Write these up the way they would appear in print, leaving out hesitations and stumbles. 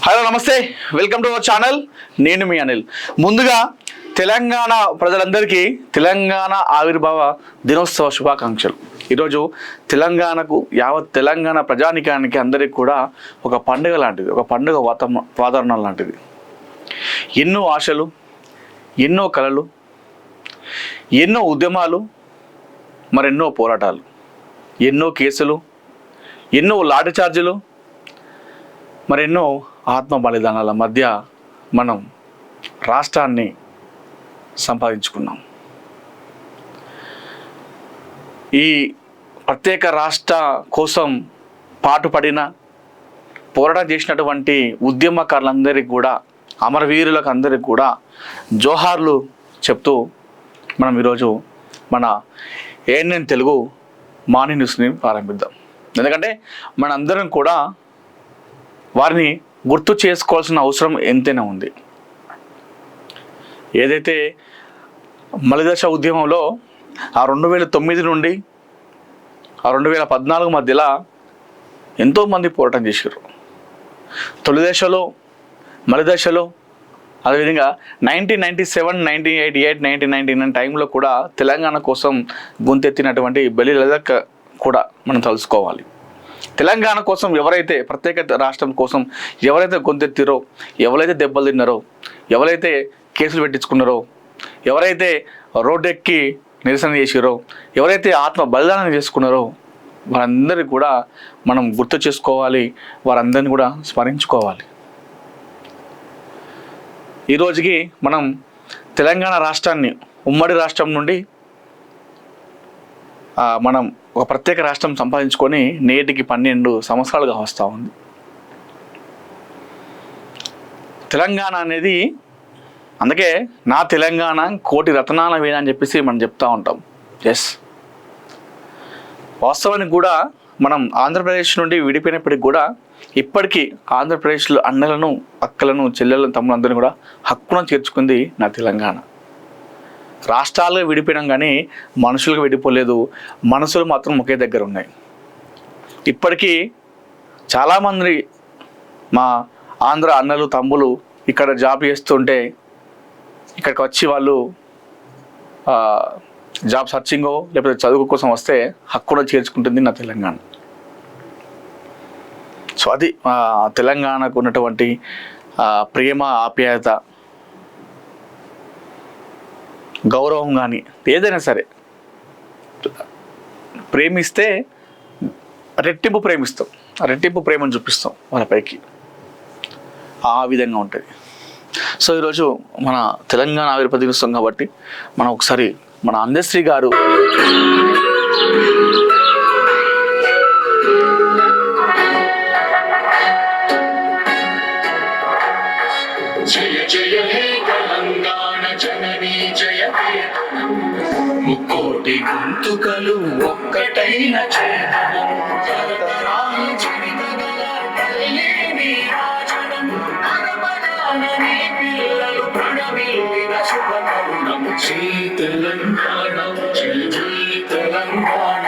Hello నమస్తే, welcome to our channel. నేను మీ అనిల్. ముందుగా తెలంగాణ ప్రజలందరికీ తెలంగాణ ఆవిర్భావ దినోత్సవ శుభాకాంక్షలు. ఈరోజు తెలంగాణకు యావత్ తెలంగాణ ప్రజానికానికి అందరికీ కూడా ఒక పండుగ లాంటిది, ఒక పండుగ వాతావరణం లాంటిది. ఎన్నో ఆశలు, ఎన్నో కలలు, ఎన్నో ఉద్యమాలు, మరెన్నో పోరాటాలు, ఎన్నో కేసులు, ఎన్నో లాఠీ చార్జీలు, మరెన్నో ఆత్మ బలిదానాల మధ్య మనం రాష్ట్రాన్ని సంపాదించుకున్నాం. ఈ ప్రత్యేక రాష్ట్ర కోసం పాటుపడిన పోరాటం చేసినటువంటి ఉద్యమకారులందరికీ కూడా, అమరవీరులకు అందరికీ కూడా జోహార్లు చెప్తూ మనం ఈరోజు మన ఏఎన్ఎన్ తెలుగు మార్నింగ్ న్యూస్ని ప్రారంభిద్దాం. ఎందుకంటే మనందరం కూడా వారిని గుర్తు చేసుకోవాల్సిన అవసరం ఎంతైనా ఉంది. ఏదైతే మలిదశ ఉద్యమంలో 2009 నుండి 2014 మధ్యలో ఎంతోమంది పోరాటం చేశారు. తొలి దశలో, మలిదశలో, అదేవిధంగా 1997, 1988, 1999 టైంలో కూడా తెలంగాణ కోసం గొంతెత్తినటువంటి బెల్లి లలితక్క కూడా మనం తెలుసుకోవాలి. తెలంగాణ కోసం ఎవరైతే, ప్రత్యేక రాష్ట్రం కోసం ఎవరైతే గొంతెత్తిరో, ఎవరైతే దెబ్బలు తిన్నారో, ఎవరైతే కేసులు పెట్టించుకున్నారో, ఎవరైతే రోడ్డెక్కి నిరసన చేసిరో, ఎవరైతే ఆత్మ బలిదానం చేసుకున్నారో వారందరికీ కూడా మనం గుర్తు చేసుకోవాలి, వారందరినీ కూడా స్మరించుకోవాలి. ఈరోజుకి మనం తెలంగాణ రాష్ట్రాన్ని ఉమ్మడి రాష్ట్రం నుండి మనం ఒక ప్రత్యేక రాష్ట్రం సంపాదించుకొని నేటికి 12 సంవత్సరాలుగా వస్తూ ఉంది. తెలంగాణ అనేది, అందుకే నా తెలంగాణ కోటి రత్నాల వీణ అని చెప్పేసి మనం చెప్తూ ఉంటాం. ఎస్, వాస్తవానికి కూడా మనం ఆంధ్రప్రదేశ్ నుండి విడిపోయినప్పటికి కూడా ఇప్పటికీ ఆంధ్రప్రదేశ్లో అన్నలను, అక్కలను, చెల్లెలను, తమ్ములందరినీ కూడా హక్కున చేర్చుకుంది నా తెలంగాణ. రాష్ట్రాలుగా విడిపోయినాం కానీ మనుషులుగా విడిపోలేదు. మనసులు మాత్రం ఒకే దగ్గర ఉన్నాయి. ఇప్పటికీ చాలామంది మా ఆంధ్ర అన్నలు, తమ్ములు ఇక్కడ జాబ్ చేస్తుంటే ఇక్కడికి వచ్చి వాళ్ళు జాబ్ సర్చింగో లేకపోతే చదువు కోసం వస్తే హక్కున చేర్చుకుంటుంది నా తెలంగాణ. సో అది తెలంగాణకు ఉన్నటువంటి ప్రేమ, ఆప్యాయత, గౌరవం కానీ ఏదైనా సరే ప్రేమిస్తే రెట్టింపు ప్రేమిస్తాం, రెట్టింపు ప్రేమను చూపిస్తాం వాళ్ళపైకి. ఆ విధంగా ఉంటుంది. సో ఈరోజు మన తెలంగాణ ఆవిర్భావ దినోత్సవం కాబట్టి మనం ఒకసారి మన అందశ్రీ గారు ముక్కోటి గొంతుకలు ఒక్కటైన పిల్లలు ప్రణమిల్లిన శుభకరుణం. జై తెలంగాణ, జై జై తెలంగాణ,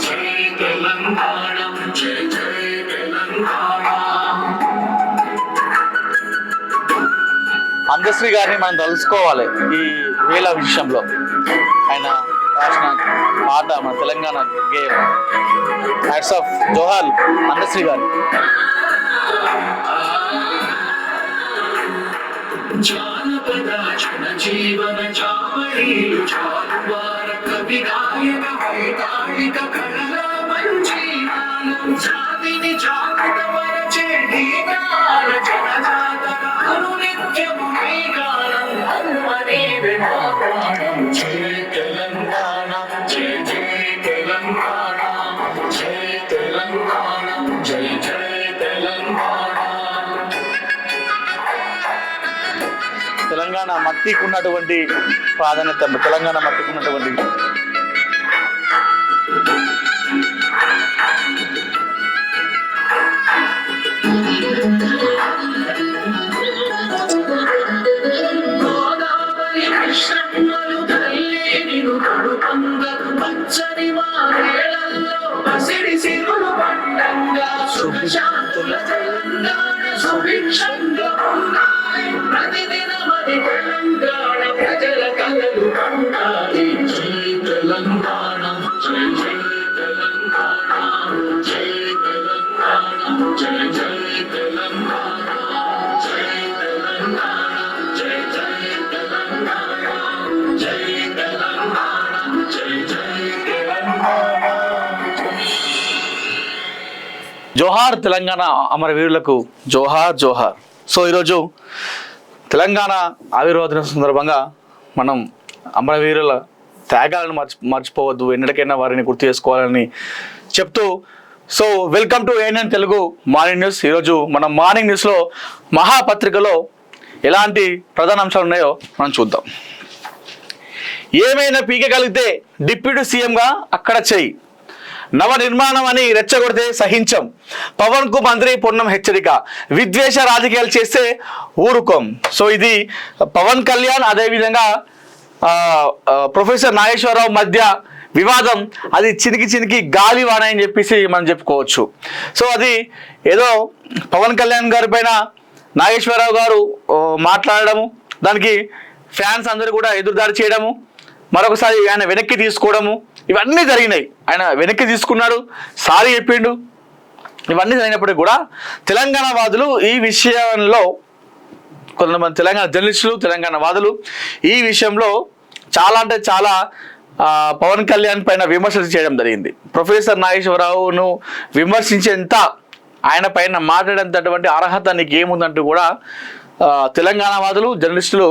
జై తెలంగాణ, జై జై తెలంగాణ. అందశ్రీ గారిని మనం తెలుసుకోవాలి. ఈ వేల విషయంలో ఆయన రాసిన పాట మన తెలంగాణ గేయం. హ్యాట్స్ ఆఫ్, జోహార్ అందశ్రీ గారు. జానపద జన జీవన చావళీలు చారువార కవి గాయక వైతాళిక కళల మంజీవాలు జాతిని జాగృత వరచే గీతాల జనజాతరాలు నిత్యము నీ గానం అమ్మని వినాపాడం. జై తెలంగాణ, జై జై తెలంగాణ, జై తెలంగాణ, జై జై తెలంగాణ. తెలంగాణ మట్టికి ఉన్నటువంటి ప్రాధాన్యత, తెలంగాణ మట్టికి ఉన్నటువంటి పచ్చని మారేళ్లలో పసిడి సిరులు పండంగా సుభిక్ష జోహార్ తెలంగాణ అమరవీరులకు జోహార్ జోహార్. సో ఈరోజు తెలంగాణ ఆవిర్భావ దినోత్సవం సందర్భంగా మనం అమరవీరుల త్యాగాలను మర్చిపోవద్దు, ఎన్నటికైనా వారిని గుర్తు చేసుకోవాలని చెప్తూ so welcome to ANN Telugu morning news. ఈరోజు మనం మార్నింగ్ న్యూస్లో మహాపత్రికలో ఎలాంటి ప్రధాన అంశాలు ఉన్నాయో మనం చూద్దాం. ఏమైనా పీకగలిగితే డిప్యూటీ సీఎంగా అక్కడ చెయ్యి, నవ నిర్మాణం అని రెచ్చగొడితే సహించం, పవన్ కు మంత్రి పొన్నం హెచ్చరిక, విద్వేష రాజకీయాలు చేస్తే ఊరుకోం. సో ఇది పవన్ కళ్యాణ్ అదేవిధంగా ప్రొఫెసర్ నాగేశ్వరరావు మధ్య వివాదం, అది చినికి గాలివాన అని చెప్పేసి మనం చెప్పుకోవచ్చు. సో అది ఏదో పవన్ కళ్యాణ్ గారి పైన నాగేశ్వరరావు గారు మాట్లాడడము, దానికి ఫ్యాన్స్ అందరూ కూడా ఎదురుదాడి చేయడము, మరొకసారి ఆయన వెనక్కి తీసుకోవడము, ఇవన్నీ జరిగినాయి. ఆయన వెనక్కి తీసుకున్నాడు, సారీ చెప్పిండు. ఇవన్నీ జరిగినప్పటికీ కూడా తెలంగాణ వాదులు ఈ విషయంలో, కొంతమంది తెలంగాణ జర్నలిస్టులు, తెలంగాణ వాదులు ఈ విషయంలో చాలా అంటే చాలా పవన్ కళ్యాణ్ పైన విమర్శలు చేయడం జరిగింది. ప్రొఫెసర్ నాగేశ్వరరావును విమర్శించేంత, ఆయన పైన మాట్లాడేంతటువంటి అర్హత నీకు ఏముందంటూ కూడా తెలంగాణ వాదులు, జర్నలిస్టులు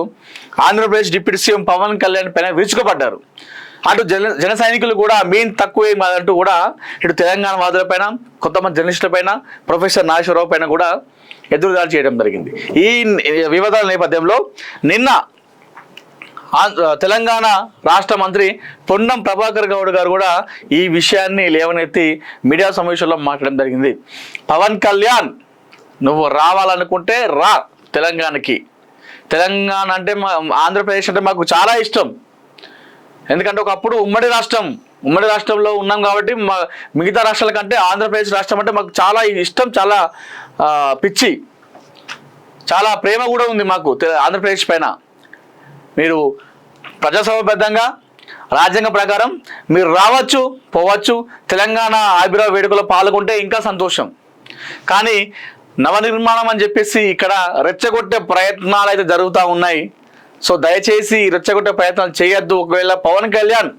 ఆంధ్రప్రదేశ్ డిప్యూటీ సీఎం పవన్ కళ్యాణ్ పైన విరుచుకుపడ్డారు. అటు జన సైనికులు కూడా మీన్ తక్కువే అంటూ కూడా ఇటు తెలంగాణ వాదుల పైన, కొంతమంది జర్నలిస్టుల పైన, ప్రొఫెసర్ నాగేశ్వరరావు పైన కూడా ఎదురుదాడి చేయడం జరిగింది. ఈ వివాదాల నేపథ్యంలో నిన్న తెలంగాణ రాష్ట్ర మంత్రి పొన్నం ప్రభాకర్ గౌడ్ గారు కూడా ఈ విషయాన్ని లేవనెత్తి మీడియా సమావేశంలో మాట్లాడడం జరిగింది. పవన్ కళ్యాణ్, నువ్వు రావాలనుకుంటే రా తెలంగాణకి. తెలంగాణ అంటే ఆంధ్రప్రదేశ్ అంటే మాకు చాలా ఇష్టం. ఎందుకంటే ఒకప్పుడు ఉమ్మడి రాష్ట్రంలో ఉన్నాం కాబట్టి మిగతా రాష్ట్రాల కంటే ఆంధ్రప్రదేశ్ రాష్ట్రం అంటే మాకు చాలా ఇష్టం, చాలా పిచ్చి, చాలా ప్రేమ కూడా ఉంది మాకు ఆంధ్రప్రదేశ్ పైన. మీరు ప్రజాస్వామ్యబద్ధంగా రాజ్యాంగ ప్రకారం మీరు రావచ్చు, పోవచ్చు, తెలంగాణ ఆవిర్భావ వేడుకలో పాల్గొంటే ఇంకా సంతోషం. కానీ నవనిర్మాణం అని చెప్పేసి ఇక్కడ రెచ్చగొట్టే ప్రయత్నాలు అయితే జరుగుతూ ఉన్నాయి. సో దయచేసి రెచ్చగొట్టే ప్రయత్నాలు చేయొద్దు. ఒకవేళ పవన్ కళ్యాణ్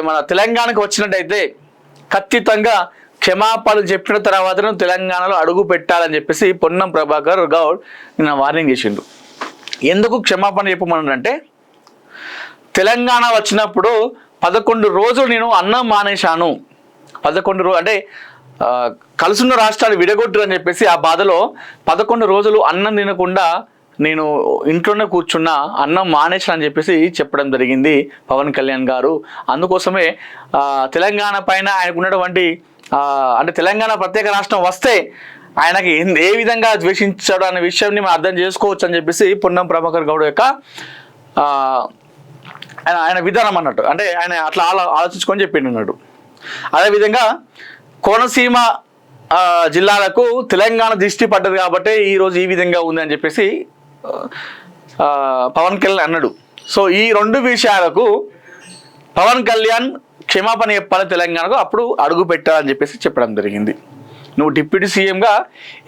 మన తెలంగాణకు వచ్చినట్టయితే ఖచ్చితంగా క్షమాపణలు చెప్పిన తర్వాత తెలంగాణలో అడుగు పెట్టాలని చెప్పేసి పొన్నం ప్రభాకర్ గౌడ్ నిన్న వార్నింగ్ చేసిండు. ఎందుకు క్షమాపణ చెప్పమన్నాడంటే, తెలంగాణ వచ్చినప్పుడు 11 రోజులు నేను అన్నం మానేశాను. 11 రోజులు అంటే కలుసున్న రాష్ట్రాలు విడగొట్టు అని చెప్పేసి ఆ బాధలో 11 రోజులు అన్నం తినకుండా నేను ఇంట్లోనే కూర్చున్నా, అన్నం మానేశాను అని చెప్పేసి చెప్పడం జరిగింది పవన్ కళ్యాణ్ గారు. అందుకోసమే తెలంగాణ పైన ఆయనకు ఉన్నటువంటి అంటే తెలంగాణ ప్రత్యేక రాష్ట్రం వస్తే ఆయనకి ఏ విధంగా ద్వేషించాడు అనే విషయాన్ని మనం అర్థం చేసుకోవచ్చు అని చెప్పేసి పొన్నం ప్రభాకర్ గౌడ్ యొక్క ఆయన విధానం అన్నట్టు. అంటే ఆయన అట్లా ఆలోచించుకొని చెప్పిండు అన్నాడు. అదేవిధంగా కోనసీమ జిల్లాలకు తెలంగాణ దృష్టి పడ్డది కాబట్టి ఈరోజు ఈ విధంగా ఉంది అని చెప్పేసి పవన్ కళ్యాణ్ అన్నాడు. సో ఈ 2 విషయాలకు పవన్ కళ్యాణ్ క్షమాపణ చెప్పాలి తెలంగాణకు, అప్పుడు అడుగు పెట్టాలని చెప్పేసి చెప్పడం జరిగింది. నువ్వు డిప్యూటీ సీఎంగా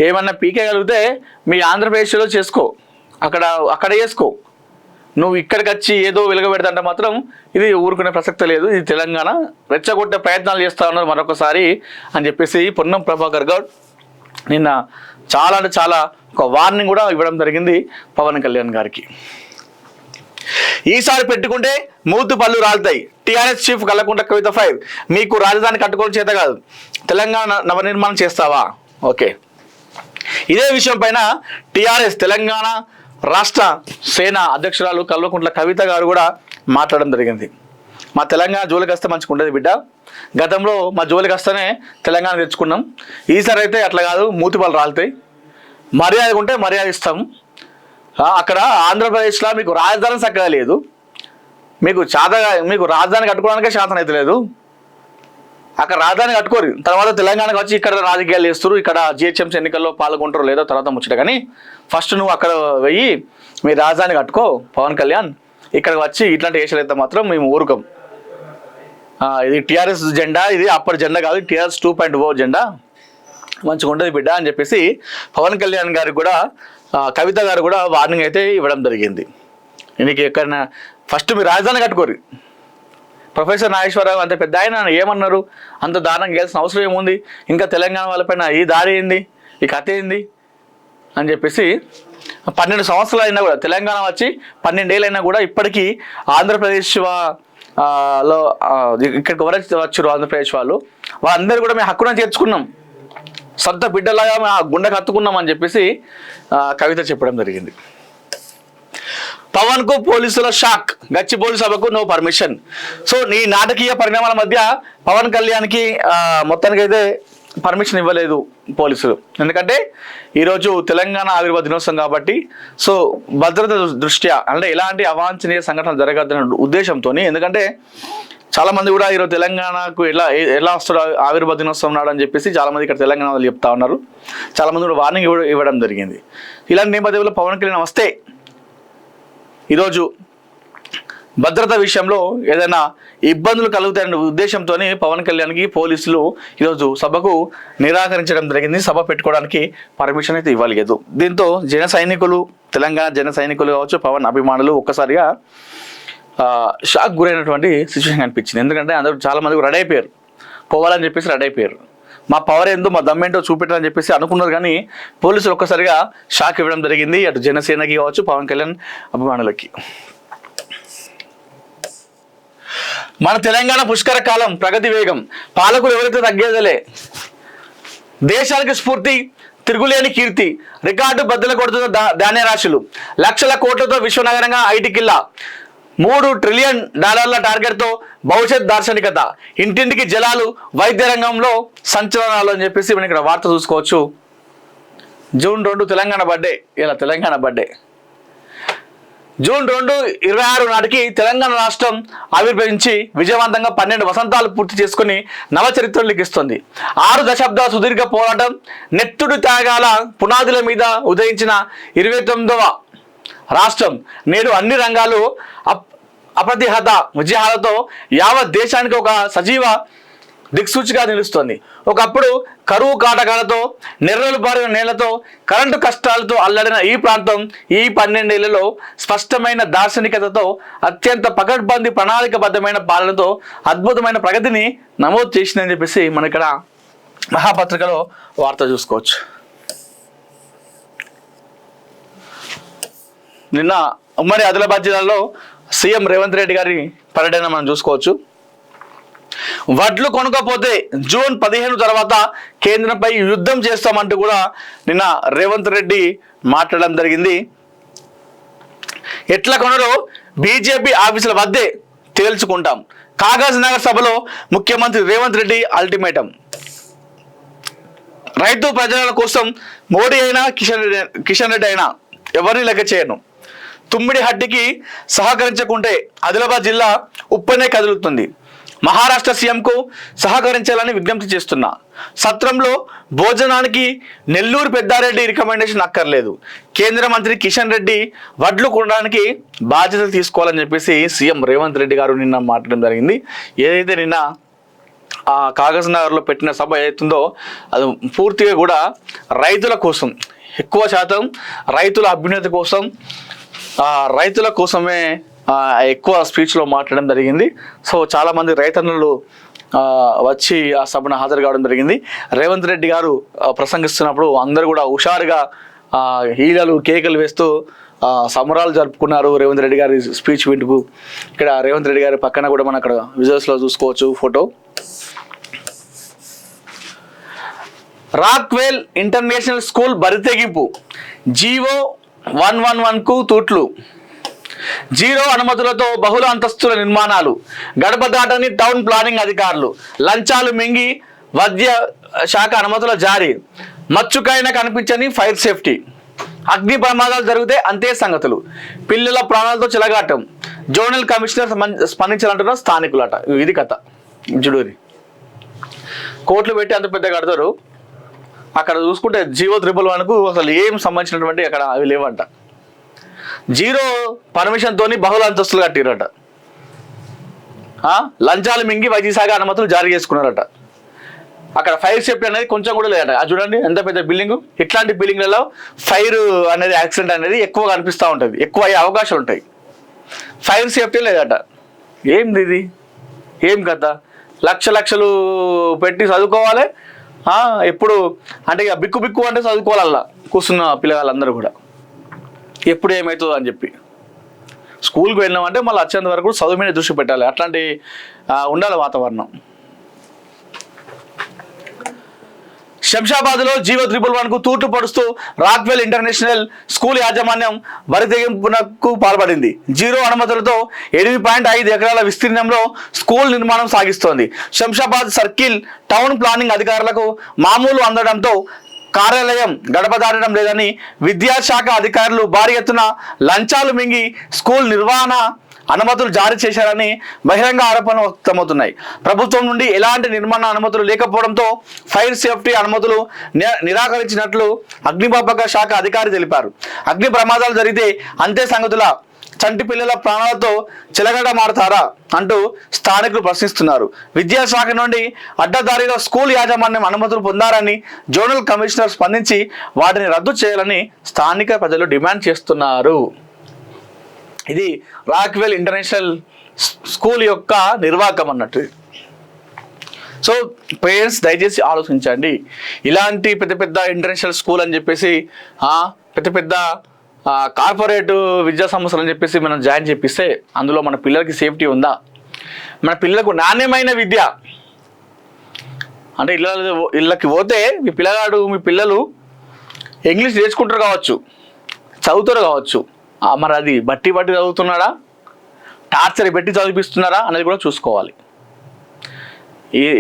ఏమన్నా పీకేయగలిగితే మీ ఆంధ్రప్రదేశ్లో చేసుకో, అక్కడ చేసుకో. నువ్వు ఇక్కడికి వచ్చి ఏదో వెలుగబెడతాంటే మాత్రం ఇది ఊరుకునే ప్రసక్తి లేదు. ఇది తెలంగాణ రెచ్చగొట్టే ప్రయత్నాలు చేస్తా ఉన్నారు మరొకసారి అని చెప్పేసి పొన్నం ప్రభాకర్ గౌడ్ నిన్న చాలా అంటే చాలా ఒక వార్నింగ్ కూడా ఇవ్వడం జరిగింది పవన్ కళ్యాణ్ గారికి. ఈసారి పెట్టుకుంటే మూతు పళ్ళు రాలుతాయి, టీఆర్ఎస్ చీఫ్ కల్లకుంట కవిత 5, మీకు రాజధాని కట్టుకోవడం చేత కాదు, తెలంగాణ నవనిర్మాణం చేస్తావా? ఓకే, ఇదే విషయం పైన టీఆర్ఎస్ తెలంగాణ రాష్ట్ర సేన అధ్యక్షురాలు కల్వకుంట్ల కవిత గారు కూడా మాట్లాడడం జరిగింది. మా తెలంగాణ జోలికి వస్తే మంచిగా ఉండేది బిడ్డ, గతంలో మా జోలికి వస్తేనే తెలంగాణ తెచ్చుకున్నాం, ఈసారి అయితే అట్లా కాదు, మూతిపాలు రాలుతాయి, మర్యాద ఉంటే మర్యాద ఇస్తాం. అక్కడ ఆంధ్రప్రదేశ్లో మీకు రాజధాని చక్కగా లేదు, మీకు రాజధాని కట్టుకోవడానికే శాతం అయితే లేదు. అక్కడ రాజధాని కట్టుకోరు, తర్వాత తెలంగాణకు వచ్చి ఇక్కడ రాజకీయాలు చేస్తారు, ఇక్కడ జిహెచ్ఎంసీ ఎన్నికల్లో పాల్గొంటారు లేదో తర్వాత ముచ్చట. కానీ ఫస్ట్ నువ్వు అక్కడ పోయి మీ రాజధాని కట్టుకో పవన్ కళ్యాణ్, ఇక్కడికి వచ్చి ఇట్లాంటి వేషాలు అయితే మాత్రం మేము ఊరుకం. ఇది టీఆర్ఎస్ జెండా, ఇది అప్పటి జెండా కాదు, టీఆర్ఎస్ 2.0 జెండా, మంచిగా ఉండదు బిడ్డ అని చెప్పేసి పవన్ కళ్యాణ్ గారికి కూడా కవిత గారు కూడా వార్నింగ్ అయితే ఇవ్వడం జరిగింది. నీకు ఎక్కడైనా ఫస్ట్ మీరు రాజధాని కట్టుకోరు, ప్రొఫెసర్ నాగేశ్వరరావు అంత పెద్ద ఆయన ఏమన్నారు, అంత దారుణం గెలిసిన అవసరం ఏముంది, ఇంకా తెలంగాణ వాళ్ళపైన ఈ దాడి ఏంది, ఈ కథ ఏంది అని చెప్పేసి 12 సంవత్సరాలు అయినా కూడా, తెలంగాణ వచ్చి 12 ఏళ్ళు అయినా కూడా ఇప్పటికీ ఆంధ్రప్రదేశ్ లో ఇక్కడికి ఎవరైతే వచ్చారు ఆంధ్రప్రదేశ్ వాళ్ళందరూ కూడా మేము హక్కున చేర్చుకున్నాం, సొంత బిడ్డలాగా మా గుండెకు హత్తుకున్నాం అని చెప్పేసి కవిత చెప్పడం జరిగింది. పవన్ కు పోలీసుల షాక్, గచ్చిబౌలి సభకు నో పర్మిషన్. సో ఈ నాటకీయ పరిణామాల మధ్య పవన్ కళ్యాణ్కి మొత్తానికైతే పర్మిషన్ ఇవ్వలేదు పోలీసులు. ఎందుకంటే ఈరోజు తెలంగాణ ఆవిర్భావ దినోత్సవం కాబట్టి, సో భద్రత దృష్ట్యా అంటే ఎలాంటి అవాంఛనీయ సంఘటనలు జరగద్దన్న ఉద్దేశంతో, ఎందుకంటే చాలా మంది కూడా ఈరోజు తెలంగాణకు ఎలా వస్తాడు ఆవిర్భావ దినోత్సవం నాడు అని చెప్పేసి చాలా మంది ఇక్కడ తెలంగాణ వాళ్ళు చెప్తా ఉన్నారు. చాలా మంది కూడా వార్నింగ్ ఇవ్వడం జరిగింది. ఇలాంటి నేపథ్యంలో పవన్ కళ్యాణ్ వస్తే ఈరోజు భద్రత విషయంలో ఏదైనా ఇబ్బందులు కలుగుతాయనే ఉద్దేశంతో పవన్ కళ్యాణ్కి పోలీసులు ఈరోజు సభకు నిరాకరించడం జరిగింది. సభ పెట్టుకోవడానికి పర్మిషన్ అయితే ఇవ్వలేదు. దీంతో జన సైనికులు, తెలంగాణ జన సైనికులు కావచ్చు, పవన్ అభిమానులు ఒక్కసారిగా షాక్ గురైనటువంటి సిచ్యువేషన్ అనిపించింది. ఎందుకంటే అందరూ చాలా మంది రెడీ అయిపోయారు, పోవాలని చెప్పేసి రెడీ అయిపోయారు. మా పవర్ ఏందో, మా దమ్మేంటో చూపెట్టాలని చెప్పేసి అనుకున్నారు. కానీ పోలీసులు ఒక్కసారిగా షాక్ ఇవ్వడం జరిగింది, అటు జనసేనకి కావచ్చు, పవన్ కళ్యాణ్ అభిమానులకి. మన తెలంగాణ పుష్కర కాలం, ప్రగతి వేగం, పాలకులు ఎవరైతే తగ్గేదలే, దేశానికి స్ఫూర్తి, తిరుగులేని కీర్తి, రికార్డు బద్దలు కొడుతున్న ధాన్య రాశులు, లక్షల కోట్లతో విశ్వనగరంగా ఐటీ కిల్లా, $3 ట్రిలియన్ టార్గెట్తో భవిష్యత్ దార్శనికత, ఇంటింటికి జలాలు, వైద్య రంగంలో సంచలనాలు అని చెప్పేసి మనం ఇక్కడ వార్త చూసుకోవచ్చు. June 2 Telangana birthday. ఇలా తెలంగాణ బర్త్డే జూన్ 2, 26 నాటికి తెలంగాణ రాష్ట్రం ఆవిర్భవించి విజయవంతంగా 12 వసంతాలు పూర్తి చేసుకుని నవచరిత్రలు లిఖిస్తుంది. 6 దశాబ్దాల సుదీర్ఘ పోరాటం, నెత్తుడు త్యాగాల పునాదుల మీద ఉదయించిన 29వ రాష్ట్రం నేడు అన్ని రంగాలు అప్రతిహత విజయాలతో యావత్ దేశానికి ఒక సజీవ దిక్సూచిగా నిలుస్తుంది. ఒకప్పుడు కరువు కాటకాలతో, నెర్రలు బారిన నేలతో, కరెంటు కష్టాలతో అల్లడిన ఈ ప్రాంతం ఈ 12 ఏళ్లలో స్పష్టమైన దార్శనికతతో, అత్యంత పకడ్బందీ ప్రణాళికబద్ధమైన పాలనతో అద్భుతమైన ప్రగతిని నమోదు చేసిందని చెప్పేసి మన ఇక్కడ మహాపత్రికలో వార్త చూసుకోవచ్చు. నిన్న ఉమ్మడి ఆదిలాబాద్ జిల్లాలో సీఎం రేవంత్ రెడ్డి గారి పర్యటన మనం చూసుకోవచ్చు. వడ్లు కొనకపోతే జూన్ 15 తర్వాత కేంద్రంపై యుద్ధం చేస్తామంటూ కూడా నిన్న రేవంత్ రెడ్డి మాట్లాడడం జరిగింది. ఎట్లా కొనరో బీజేపీ ఆఫీసుల వద్దే తేల్చుకుంటాం. కాగజ్ నగర్ సభలో ముఖ్యమంత్రి రేవంత్ రెడ్డి అల్టిమేటం. రైతు ప్రజల కోసం మోడీ అయినా కిషన్ రెడ్డి అయినా ఎవరిని లెక్క చేయను. తుమ్మిడి హట్టికి సహకరించకుంటే ఆదిలాబాద్ జిల్లా ఉప్పనే కదులుతుంది. మహారాష్ట్ర సీఎంకు సహకరించాలని విజ్ఞప్తి చేస్తున్నా. సత్రంలో భోజనానికి నెల్లూరు పెద్దారెడ్డి రికమెండేషన్ అక్కర్లేదు. కేంద్ర మంత్రి కిషన్ రెడ్డి వడ్లు కొనడానికి బాధ్యతలు తీసుకోవాలని చెప్పేసి సీఎం రేవంత్ రెడ్డి గారు నిన్న మాట్లాడడం జరిగింది. ఏదైతే నిన్న ఆ కాగజ్ నగర్లో పెట్టిన సభ ఏదైతుందో అది పూర్తిగా కూడా రైతుల కోసం, ఎక్కువ శాతం రైతుల అభ్యున్నతి కోసం, రైతుల కోసమే ఎక్కువ స్పీచ్లో మాట్లాడడం జరిగింది. సో చాలామంది రైతన్నులు వచ్చి ఆ సభను హాజరు కావడం జరిగింది. రేవంత్ రెడ్డి గారు ప్రసంగిస్తున్నప్పుడు అందరూ కూడా హుషారుగా ఈలలు కేకలు వేస్తూ సంబరాలు జరుపుకున్నారు రేవంత్ రెడ్డి గారి స్పీచ్ వింటుకు. ఇక్కడ రేవంత్ రెడ్డి గారి పక్కన కూడా మనం అక్కడ విజువల్స్లో చూసుకోవచ్చు ఫోటో. రాక్వెల్ ఇంటర్నేషనల్ స్కూల్ బరితెగింపు, జీవో 111కు తూట్లు. 0 అనుమతులతో బహుళ అంతస్తుల నిర్మాణాలు, గడప దాటని టౌన్ ప్లానింగ్ అధికారులు, లంచాలు మింగి వైద్య శాఖ అనుమతుల జారీ, మచ్చుకైనా కనిపించని ఫైర్ సేఫ్టీ, అగ్ని ప్రమాదాలు జరిగితే అంతే సంగతులు, పిల్లల ప్రాణాలతో చిలగాటం, జోనల్ కమిషనర్ స్పందించాలంటున్న స్థానికులట. ఇది కథ. జుడూరి కోట్లు పెట్టి అంత పెద్ద కడతారు. అక్కడ చూసుకుంటే జీవో 111కు అసలు ఏం సంబంధించినటువంటి అక్కడ అవి లేవంట. 0 పర్మిషన్తోని బహుళ అంతస్తులు కట్టిరట. లంచాలు మింగి వైద్య శాఖ అనుమతులు జారీ చేసుకున్నారట. అక్కడ ఫైర్ సేఫ్టీ అనేది కొంచెం కూడా లేదట. అది చూడండి ఎంత పెద్ద బిల్డింగ్. ఇట్లాంటి బిల్డింగ్లలో ఫైర్ అనేది, యాక్సిడెంట్ అనేది ఎక్కువగా అనిపిస్తూ ఉంటుంది, ఎక్కువ అయ్యే అవకాశాలు ఉంటాయి. ఫైర్ సేఫ్టీ లేదట. ఏంది ఇది? ఏం కథ, లక్షలు పెట్టి చదువుకోవాలి, ఎప్పుడు అంటే ఇక బిక్కు బిక్కు అంటే చదువుకోవాలల్లా కూర్చున్న పిల్లగాళ్ళందరూ కూడా ఎప్పుడు ఏమవుతుందో అని చెప్పి. స్కూల్కి వెళ్ళినామంటే మళ్ళీ వచ్చేంత వరకు చదువు మీద దృష్టి పెట్టాలి, అట్లాంటి ఉండాలి వాతావరణం. శంషాబాద్లో జీవో 111కు తూట్లు పడుస్తూ రాక్వెల్ ఇంటర్నేషనల్ స్కూల్ యాజమాన్యం వరితెగింపునకు పాల్పడింది. 0 అనుమతులతో 8.5 ఎకరాల విస్తీర్ణంలో స్కూల్ నిర్మాణం సాగిస్తోంది. శంషాబాద్ సర్కిల్ టౌన్ ప్లానింగ్ అధికారులకు మామూలు అందడంతో కార్యాలయం గడప దాటడం లేదని విద్యాశాఖ అధికారులు భారీ ఎత్తున లంచాలు మింగి స్కూల్ నిర్వహణ అనుమతులు జారీ చేశారని బహిరంగ ఆరోపణలు వ్యక్తమవుతున్నాయి. ప్రభుత్వం నుండి ఎలాంటి నిర్మాణ అనుమతులు లేకపోవడంతో ఫైర్ సేఫ్టీ అనుమతులు నిరాకరించినట్లు అగ్నిమాపక శాఖ అధికారి తెలిపారు. అగ్ని ప్రమాదాలు జరిగితే అంతే సంగతుల చంటి పిల్లల ప్రాణాలతో చెలగడ మారతారా అంటూ స్థానికులు ప్రశ్నిస్తున్నారు. విద్యాశాఖ నుండి అడ్డదారిలో స్కూల్ యాజమాన్యం అనుమతులు పొందారని జోనల్ కమిషనర్ స్పందించి వాటిని రద్దు చేయాలని స్థానిక ప్రజలు డిమాండ్ చేస్తున్నారు. ఇది రాక్వెల్ ఇంటర్నేషనల్ స్కూల్ యొక్క నిర్వాహకం అన్నట్టు. సో పేరెంట్స్ దయచేసి ఆలోచించండి. ఇలాంటి పెద్ద పెద్ద ఇంటర్నేషనల్ స్కూల్ అని చెప్పేసి పెద్ద పెద్ద కార్పొరేట్ విద్యా సంస్థలు అని చెప్పేసి మనం జాయిన్ చేపిస్తే అందులో మన పిల్లలకి సేఫ్టీ ఉందా? మన పిల్లలకు నాణ్యమైన విద్య అంటే ఇళ్ళకి పోతే మీ పిల్లలు ఇంగ్లీష్ నేర్చుకుంటారు కావచ్చు, చదువుతారు కావచ్చు, మరి అది బట్టి చదువుతున్నాడా, టార్చర్ పెట్టి చదివిస్తున్నారా అనేది కూడా చూసుకోవాలి.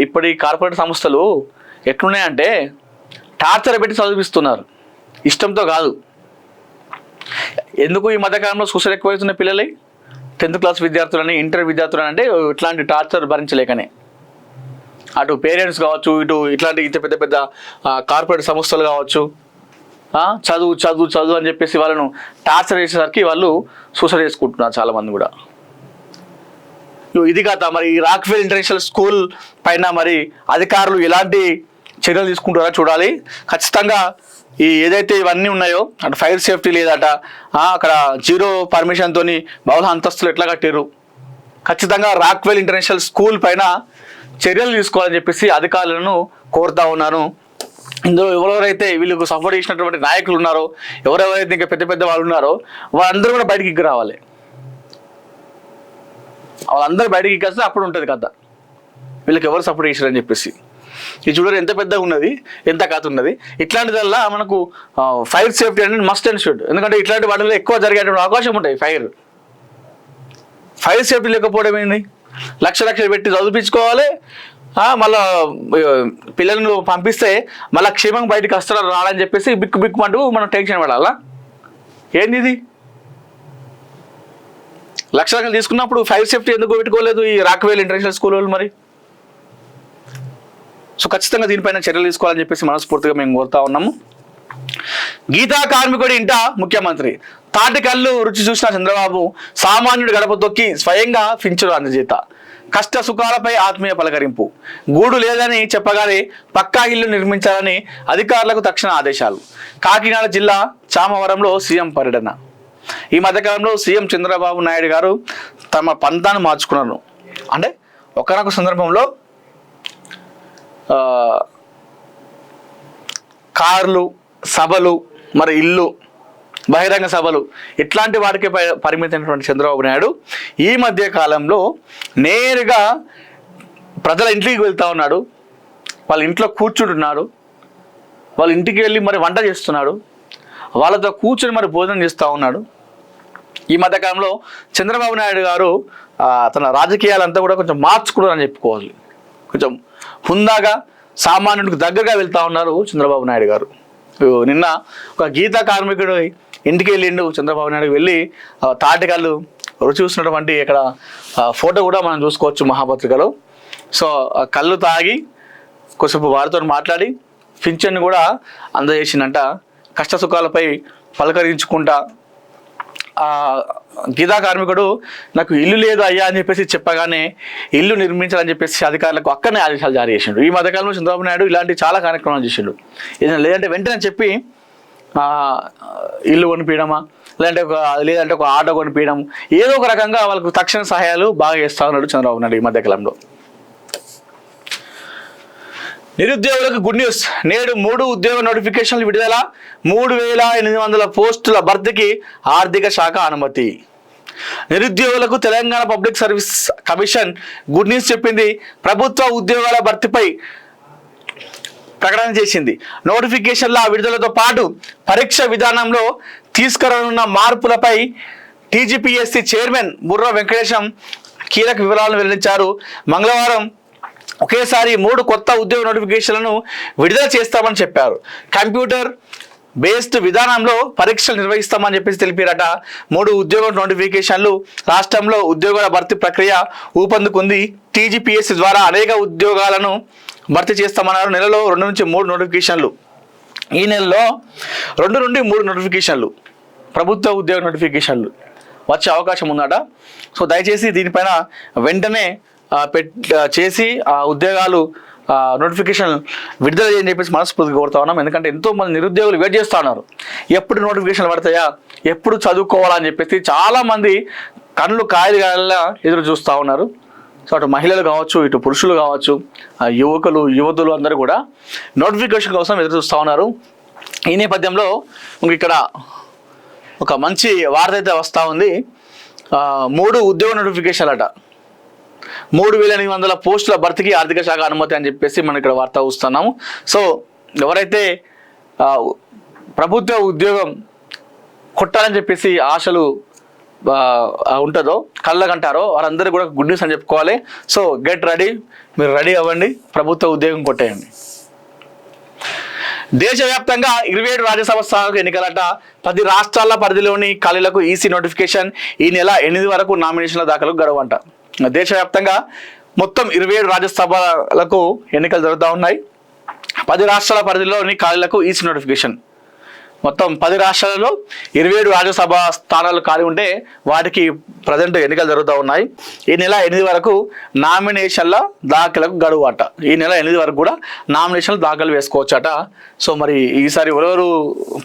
ఇప్పటి కార్పొరేట్ సంస్థలు ఎట్లున్నాయంటే టార్చర్ పెట్టి చదివిస్తున్నారు, ఇష్టంతో కాదు. ఎందుకు ఈ మధ్యకాలంలో సూసైడ్ ఎక్కువవుతున్న పిల్లలు 10th క్లాస్ విద్యార్థులని, ఇంటర్ విద్యార్థులని అంటే ఇట్లాంటి టార్చర్ భరించలేకనే. అటు పేరెంట్స్ కావచ్చు, ఇటు ఇట్లాంటి ఇంత పెద్ద పెద్ద కార్పొరేట్ సంస్థలు కావచ్చు, చదువు అని చెప్పేసి వాళ్ళను టార్చర్ చేసేసరికి వాళ్ళు సూసైడ్ చేసుకుంటున్నారు చాలామంది కూడా. ఇది కాదా మరి రాక్వెల్ ఇంటర్నేషనల్ స్కూల్ పైన మరి అధికారులు ఎలాంటి చర్యలు తీసుకుంటారో చూడాలి. ఖచ్చితంగా ఏదైతే ఇవన్నీ ఉన్నాయో అటు ఫైర్ సేఫ్టీ లేదట, అక్కడ 0 పర్మిషన్తో బహుళ అంతస్తులు ఎట్లా కట్టారు, ఖచ్చితంగా రాక్వెల్ ఇంటర్నేషనల్ స్కూల్ పైన చర్యలు తీసుకోవాలని చెప్పేసి అధికారులను కోరుతా ఉన్నాను. ఇందులో ఎవరెవరైతే వీళ్ళకు సపోర్ట్ చేసినటువంటి నాయకులు ఉన్నారో, ఎవరెవరైతే ఇంకా పెద్ద పెద్ద వాళ్ళు ఉన్నారో వాళ్ళందరూ కూడా బయటికి ఎక్కి రావాలి. వాళ్ళందరూ బయటికి ఎక్కేస్తే అప్పుడు ఉంటుంది కథ, వీళ్ళకి ఎవరు సపోర్ట్ చేశారని చెప్పేసి. ఇది చూడరు ఎంత పెద్దగా ఉన్నది, ఎంత కథ ఉన్నది. ఇట్లాంటిదల్లా మనకు ఫైర్ సేఫ్టీ అనేది మస్ట్ అండ్ షుడ్. ఎందుకంటే ఇట్లాంటి వాటిలో ఎక్కువ జరిగేటువంటి అవకాశం ఉంటాయి. ఫైర్ సేఫ్టీ లేకపోవడం ఏంది? లక్షలు పెట్టి చదివించుకోవాలి, మళ్ళా పిల్లలను పంపిస్తే మళ్ళీ క్షేమంగా బయటకు వస్తారు రాడని చెప్పేసి బిక్కు మనం టెన్షన్ పడాలా? ఏంది ఇది? లక్షలు తీసుకున్నప్పుడు ఫైర్ సేఫ్టీ ఎందుకు పెట్టుకోలేదు ఈ రాక్వెల్ ఇంటర్నేషనల్ స్కూల్ వాళ్ళు మరి? సో ఖచ్చితంగా దీనిపైన చర్యలు తీసుకోవాలని చెప్పేసి మనస్ఫూర్తిగా మేము కోరుతా ఉన్నాము. గీతా కార్మికుడి ఇంట ముఖ్యమంత్రి, తాటికల్లు రుచి చూసిన చంద్రబాబు సామాన్యుడి గడప తొక్కి స్వయంగా పింఛను అందజేత, కష్ట సుఖాలపై ఆత్మీయ పలకరింపు, గూడు లేదని చెప్పగానే పక్కా ఇల్లు నిర్మించాలని అధికారులకు తక్షణ ఆదేశాలు. కాకినాడ జిల్లా చామవరంలో సీఎం పర్యటన. ఈ మధ్యకాలంలో సీఎం చంద్రబాబు నాయుడు గారు తమ పంతాన్ని మార్చుకున్నారు. అంటే ఒకనొక సందర్భంలో కార్లు, సభలు, మరి ఇల్లు, బహిరంగ సభలు ఇట్లాంటి వాటికి పరిమితమైనటువంటి చంద్రబాబు నాయుడు ఈ మధ్య కాలంలో నేరుగా ప్రజల ఇంటికి వెళ్తూ ఉన్నాడు, వాళ్ళ ఇంట్లో కూర్చుంటున్నాడు, వాళ్ళ ఇంటికి వెళ్ళి మరి వంట చేస్తున్నాడు, వాళ్ళతో కూర్చొని మరి భోజనం చేస్తూ ఉన్నాడు. ఈ మధ్యకాలంలో చంద్రబాబు నాయుడు గారు తన రాజకీయాలంతా కూడా కొంచెం మార్చుకున్నారని చెప్పుకోవాలి. కొంచెం హుందాగా సామాన్యుడికి దగ్గరగా వెళ్తూ ఉన్నారు చంద్రబాబు నాయుడు గారు. నిన్న ఒక గీతా కార్మికుడు ఇంటికి వెళ్ళిండు చంద్రబాబు నాయుడు వెళ్ళి తాటికల్లు రుచి చూసినటువంటి ఇక్కడ ఫోటో కూడా మనం చూసుకోవచ్చు మహాపత్రికలో. సో కళ్ళు తాగి కొద్దిసేపు వారితో మాట్లాడి పింఛన్ను కూడా అందజేసిందంట. కష్ట సుఖాలపై పలకరించుకుంటా గీతా కార్మికుడు నాకు ఇల్లు లేదు అయ్యా అని చెప్పేసి చెప్పగానే ఇల్లు నిర్మించాలని చెప్పేసి అధికారులకు అక్కడనే ఆదేశాలు జారీ చేసిండు. ఈ మధ్యకాలంలో చంద్రబాబు నాయుడు ఇలాంటి చాలా కార్యక్రమాలు చేసిండు. ఏదైనా లేదంటే వెంటనే చెప్పి ఇల్లు కొనిపించడమా, లేదంటే ఒక ఆటో కొనిపించడం, ఏదో ఒక రకంగా వాళ్ళకు తక్షణ సహాయాలు బాగా చేస్తూ ఉన్నాడు చంద్రబాబు నాయుడు ఈ మధ్యకాలంలో. నిరుద్యోగులకు గుడ్ న్యూస్. నేడు 3 ఉద్యోగ నోటిఫికేషన్లు విడుదల. 3800 పోస్టుల భర్తీకి ఆర్థిక శాఖ అనుమతి. నిరుద్యోగులకు Telangana public service commission good news చెప్పింది. ప్రభుత్వ ఉద్యోగాల భర్తీపై ప్రకటన చేసింది. నోటిఫికేషన్ల విడుదలతో పాటు పరీక్ష విధానంలో తీసుకురానున్న మార్పులపై టీజీపీఎస్సీ చైర్మన్ బుర్రా వెంకటేశం కీలక వివరాలను వెల్లడించారు. మంగళవారం ఒకేసారి 3 కొత్త ఉద్యోగ నోటిఫికేషన్లను విడుదల చేస్తామని చెప్పారు. కంప్యూటర్ బేస్డ్ విధానంలో పరీక్షలు నిర్వహిస్తామని చెప్పేసి తెలిపారట. 3 ఉద్యోగ నోటిఫికేషన్లు. రాష్ట్రంలో ఉద్యోగాల భర్తీ ప్రక్రియ ఊపందుకుంది. టీజీపీఎస్సీ ద్వారా అనేక ఉద్యోగాలను భర్తీ చేస్తామన్నారు. నెలలో 2 నుంచి 3 నోటిఫికేషన్లు. ఈ నెలలో 2 నుండి 3 నోటిఫికేషన్లు, ప్రభుత్వ ఉద్యోగ నోటిఫికేషన్లు వచ్చే అవకాశం ఉందట. సో దయచేసి దీనిపైన వెంటనే చేసి ఆ ఉద్యోగాలు నోటిఫికేషన్ విడుదల చేయని చెప్పేసి మనస్ఫూర్తిగా కోరుతా ఉన్నాం. ఎందుకంటే ఎంతోమంది నిరుద్యోగులు వెయిట్ చేస్తూ ఉన్నారు. ఎప్పుడు నోటిఫికేషన్లు పడతాయా, ఎప్పుడు చదువుకోవాలని చెప్పేసి చాలామంది కళ్ళు కాయలుగా ఎదురు చూస్తూ ఉన్నారు. సో అటు మహిళలు కావచ్చు, ఇటు పురుషులు కావచ్చు, యువతులు అందరూ కూడా నోటిఫికేషన్ కోసం ఎదురు చూస్తూ ఉన్నారు. ఈ నేపథ్యంలో ఇక్కడ ఒక మంచి వార్త అయితే వస్తూ ఉంది. 3 ఉద్యోగ నోటిఫికేషన్లు అట. 3800 పోస్టుల భర్తీకి ఆర్థిక శాఖ అనుమతి అని చెప్పేసి మనం ఇక్కడ వార్త చూస్తున్నాము. సో ఎవరైతే ప్రభుత్వ ఉద్యోగం కొట్టాలని చెప్పేసి ఆశలు ఉంటుందో, కళ్ళకంటారో వారందరూ కూడా గుడ్ న్యూస్ అని చెప్పుకోవాలి. సో గెట్ రెడీ, మీరు రెడీ అవ్వండి, ప్రభుత్వ ఉద్యోగం కొట్టేయండి. దేశవ్యాప్తంగా 27 రాజ్యసభ స్థానాలకు ఎన్నికలట. 10 రాష్ట్రాల పరిధిలోని ఖాళీలకు ఈసీ నోటిఫికేషన్. ఈ నెల 8 వరకు నామినేషన్ల దాఖలకు గడువు అంట. దేశవ్యాప్తంగా మొత్తం 27 రాజ్యసభలకు ఎన్నికలు జరుగుతూ ఉన్నాయి. 10 రాష్ట్రాల పరిధిలోని ఖాళీలకు ఈసీ నోటిఫికేషన్. మొత్తం 10 రాష్ట్రాలలో 27 రాజ్యసభ స్థానాలు ఖాళీ ఉంటే వాటికి ప్రజెంట్ ఎన్నికలు జరుగుతూ ఉన్నాయి. ఈ నెల 8 వరకు నామినేషన్ల దాఖలకు గడువు అట. ఈ నెల 8 వరకు కూడా నామినేషన్లు దాఖలు వేసుకోవచ్చట. సో మరి ఈసారి ఎవరెవరు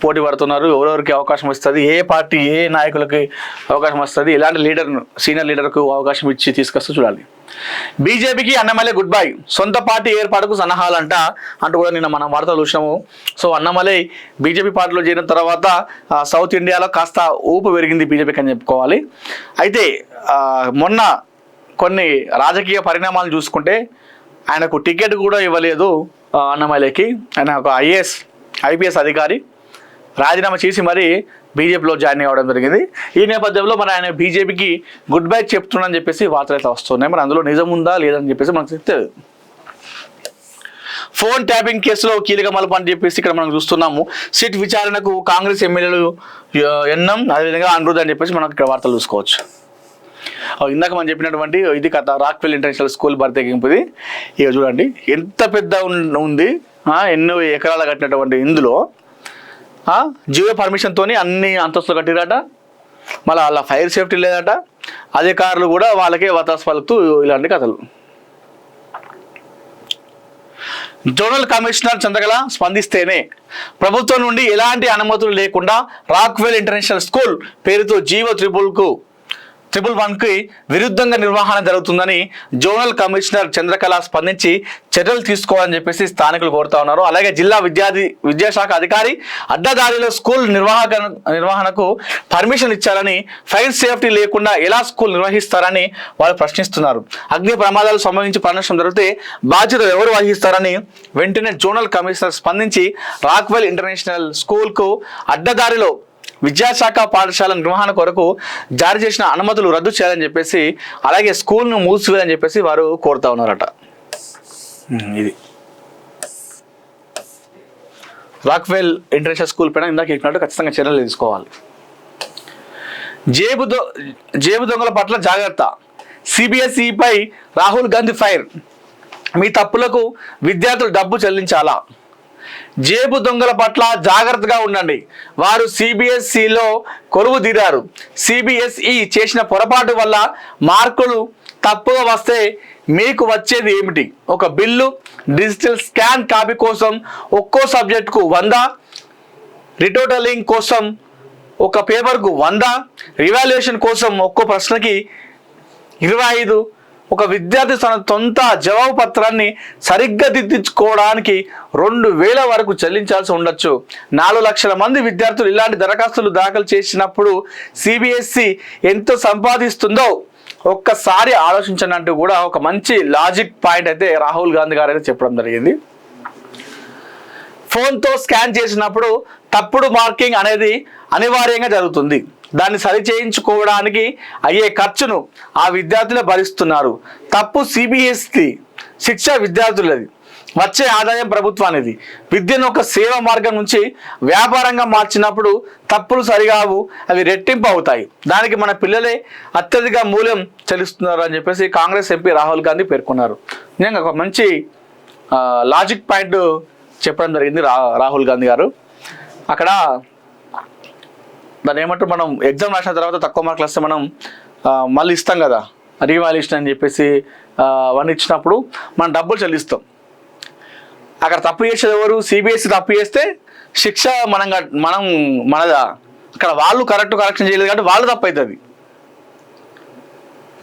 పోటీ పడుతున్నారు, ఎవరెవరికి అవకాశం వస్తుంది, ఏ పార్టీ ఏ నాయకులకి అవకాశం వస్తుంది, ఎలాంటి సీనియర్ లీడర్కు అవకాశం ఇచ్చి తీసుకొస్తూ చూడాలి. బీజేపీకి అన్నమలై గుడ్ బై. సొంత పార్టీ ఏర్పాటుకు సన్నాహాలంట అంటూ కూడా నిన్న మనం వార్తలు చూసినాము. సో అన్నమలై బీజేపీ పార్టీలో చేరిన తర్వాత సౌత్ ఇండియాలో కాస్త ఊపు పెరిగింది బీజేపీకి అని చెప్పుకోవాలి. అయితే మొన్న కొన్ని రాజకీయ పరిణామాలు చూసుకుంటే ఆయనకు టికెట్ కూడా ఇవ్వలేదు అన్నమలైకి. ఆయన ఒక ఐపీఎస్ అధికారి రాజీనామా చేసి మరి బీజేపీలో జాయిన్ అవ్వడం జరిగింది. ఈ నేపథ్యంలో మరి ఆయన బీజేపీకి గుడ్ బై చెప్తున్నాడని చెప్పేసి వార్తలు అయితే వస్తున్నాయి. మరి అందులో నిజం ఉందా లేదని చెప్పేసి మనకు తెలియదు. ఫోన్ ట్యాపింగ్ కేసులో కీలక మలుపు అని చెప్పేసి ఇక్కడ మనం చూస్తున్నాము. సిట్ విచారణకు కాంగ్రెస్ ఎమ్మెల్యేలు ఎన్నం, అదేవిధంగా అనిరుద్ధ్ అని చెప్పేసి మనం ఇక్కడ వార్తలు చూసుకోవచ్చు. ఇందాక మనం చెప్పినటువంటి ఇది కథ రాక్వెల్ ఇంటర్నేషనల్ స్కూల్ భర్తీకింపుది. ఇక చూడండి ఎంత పెద్ద ఉంది, ఎన్నో ఎకరాలు కట్టినటువంటి ఇందులో జియో పర్మిషన్తో అన్ని అంతస్తులు కట్టిరట. మళ్ళీ వాళ్ళ ఫైర్ సేఫ్టీ లేదట. అధికారులు కూడా వాళ్ళకే వతాస్ పలుకుతూ ఇలాంటి కథలు. జోనల్ కమిషనర్ చంద్రకళ స్పందిస్తేనే ప్రభుత్వం నుండి ఎలాంటి అనుమతులు లేకుండా రాక్వెల్ ఇంటర్నేషనల్ స్కూల్ పేరుతో జియో 111కి విరుద్ధంగా నిర్వహణ జరుగుతుందని జోనల్ కమిషనర్ చంద్రకళ స్పందించి చర్యలు తీసుకోవాలని చెప్పేసి స్థానికులు కోరుతా ఉన్నారు. అలాగే జిల్లా విద్యాశాఖ అధికారి అడ్డదారిలో స్కూల్ నిర్వహణకు పర్మిషన్ ఇచ్చారని, ఫైర్ సేఫ్టీ లేకుండా ఎలా స్కూల్ నిర్వహిస్తారని వాళ్ళు ప్రశ్నిస్తున్నారు. అగ్ని ప్రమాదాలు సంభవించి ప్రాణనష్టం జరిగితే బాధ్యత ఎవరు వహిస్తారని వెంటనే జోనల్ కమిషనర్ స్పందించి రాక్వెల్ ఇంటర్నేషనల్ స్కూల్కు అడ్డదారిలో విద్యాశాఖ పాఠశాల నిర్వహణ కొరకు జారీ చేసిన అనుమతులు రద్దు చేయాలని చెప్పేసి, అలాగే స్కూల్ను మూసివేయాలని చెప్పేసి వారు కోరుతా ఉన్నారట. ఇది రాక్వెల్ ఇంటర్నేషనల్ స్కూల్ పైన ఇందాక చెప్పినట్టు ఖచ్చితంగా చర్యలు తీసుకోవాలి. జేబు దొంగల పట్ల జాగ్రత్త. సిబిఎస్ఈపై రాహుల్ గాంధీ ఫైర్. మీ తప్పులకు విద్యార్థులు డబ్బు చెల్లించాలా? జేబు దొంగల పట్ల జాగ్రత్తగా ఉండండి. వారు సిబిఎస్ఈలో కొలువు తీరారు. సిబిఎస్ఈ చేసిన పొరపాటు వల్ల మార్కులు తప్పుగా వస్తే మీకు వచ్చేది ఏమిటి? ఒక బిల్లు, డిజిటల్ స్కాన్ కాపీ కోసం ఒక్కో సబ్జెక్టుకు 100, రిటోటలింగ్ కోసం ఒక పేపర్కు 100, రివాల్యుయేషన్ కోసం ఒక్కో ప్రశ్నకి 25, ఒక విద్యార్థి తన సొంత జవాబు పత్రాన్ని సరిగ్గా దిద్దించుకోవడానికి 2,000 వరకు చెల్లించాల్సి ఉండొచ్చు. 4 లక్షల మంది విద్యార్థులు ఇలాంటి దరఖాస్తులు దాఖలు చేసినప్పుడు సిబిఎస్ఈ ఎంత సంపాదిస్తుందో ఒక్కసారి ఆలోచించండి అంటూ కూడా ఒక మంచి లాజిక్ పాయింట్ అయితే రాహుల్ గాంధీ గారు అయితే చెప్పడం జరిగింది. ఫోన్తో స్కాన్ చేసినప్పుడు తప్పుడు మార్కింగ్ అనేది అనివార్యంగా జరుగుతుంది. దాన్ని సరిచేయించుకోవడానికి అయ్యే ఖర్చును ఆ విద్యార్థులే భరిస్తున్నారు. తప్పు సిబిఎస్ఈ, శిక్ష విద్యార్థులది, వచ్చే ఆదాయం ప్రభుత్వానిది. విద్యను ఒక సేవా మార్గం నుంచి వ్యాపారంగా మార్చినప్పుడు తప్పులు సరిగావు, అవి రెట్టింపు అవుతాయి. దానికి మన పిల్లలే అత్యధిక మూల్యం చెల్లిస్తున్నారు అని చెప్పేసి కాంగ్రెస్ ఎంపీ రాహుల్ గాంధీ పేర్కొన్నారు. నిజంగా ఒక మంచి లాజిక్ పాయింట్ చెప్పడం జరిగింది రాహుల్ గాంధీ గారు. అక్కడ దాన్ని ఏమంటారు, మనం ఎగ్జామ్ రాసిన తర్వాత తక్కువ మార్కులు వస్తే మనం మళ్ళీ ఇస్తాం కదా, రీవాల్యుయేషన్ అని చెప్పేసి అవన్నీ ఇచ్చినప్పుడు మనం డబ్బులు చెల్లిస్తాం. అక్కడ తప్పు చేసేది ఎవరు? సిబిఎస్ఈ తప్పు చేస్తే శిక్ష మనం మనదా. అక్కడ వాళ్ళు కరెక్షన్ చేయలేదు కాబట్టి వాళ్ళు తప్పు అవుతుంది.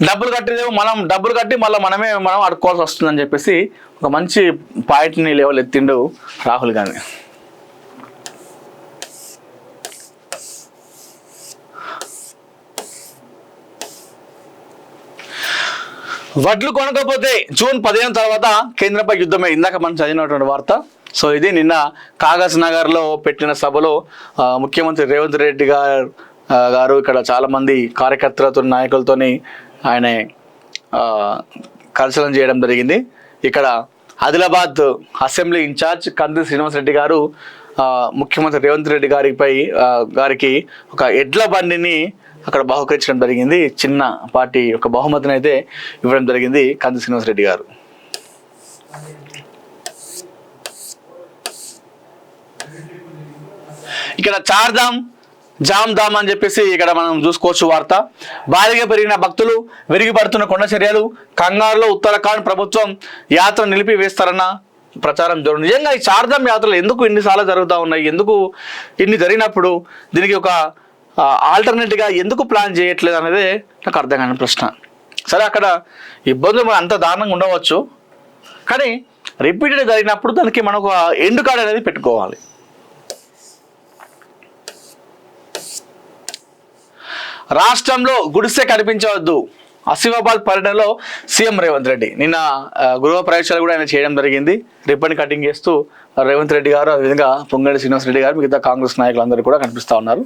డబ్బులు కట్టేదేమో మనం డబ్బులు కట్టి మళ్ళీ మనం అడుక్కోవాల్సి వస్తుందని చెప్పేసి ఒక మంచి పాయింట్ని లెవెల్ ఎత్తిండు రాహుల్ గాంధీ. వడ్లు కొనకపోతే జూన్ 15 తర్వాత కేంద్రంపై యుద్ధమే, ఇందాక మనం చదివినటువంటి వార్త. సో ఇది నిన్న కాగజ్ నగర్లో పెట్టిన సభలో ముఖ్యమంత్రి రేవంత్ రెడ్డి గారు ఇక్కడ చాలామంది కార్యకర్తలతో నాయకులతోని ఆయన కన్సల్ట్ చేయడం జరిగింది. ఇక్కడ ఆదిలాబాద్ అసెంబ్లీ ఇన్ఛార్జ్ కంది శ్రీనివాస్ రెడ్డి గారు ముఖ్యమంత్రి రేవంత్ రెడ్డి గారికి ఒక ఎడ్ల బండిని అక్కడ బహుకరించడం జరిగింది. చిన్న పార్టీ ఒక బహుమతిని అయితే ఇవ్వడం జరిగింది కంది శ్రీనివాస్ రెడ్డి గారు. ఇక్కడ చార్ధామ్ జామ్ధామ్ అని చెప్పేసి ఇక్కడ మనం చూసుకోవచ్చు వార్త. భారీగా పెరిగిన భక్తులు, విరిగిపడుతున్న కొండ చర్యలు, కంగారులో ఉత్తరాఖండ్ ప్రభుత్వం యాత్ర నిలిపివేస్తారన్న ప్రచారం జరుగుతుంది. నిజంగా ఈ చార్ధామ్ యాత్రలు ఎందుకు ఇన్నిసార్లు జరుగుతూ ఉన్నాయి? ఎందుకు ఇన్ని జరిగినప్పుడు దీనికి ఒక ఆల్టర్నేట్గా ఎందుకు ప్లాన్ చేయట్లేదు అనేది నాకు అర్థం కాని ప్రశ్న. సరే, అక్కడ ఇబ్బందులు అంత దారుణంగా ఉండవచ్చు, కానీ రిపీటెడ్ జరిగినప్పుడు దానికి మనకు ఎండ్ కార్డ్ అనేది పెట్టుకోవాలి. రాష్ట్రంలో గుడిసె కనిపించవద్దు, ఆసిఫాబాద్ పర్యటనలో సీఎం రేవంత్ రెడ్డి. నిన్న గృహ ప్రవేశాలు కూడా ఆయన చేయడం జరిగింది. రిబ్బన్ కటింగ్ చేస్తూ రేవంత్ రెడ్డి గారు, అదేవిధంగా పొంగడి శ్రీనివాస్ రెడ్డి గారు, మిగతా కాంగ్రెస్ నాయకులందరూ కూడా కనిపిస్తూ ఉన్నారు.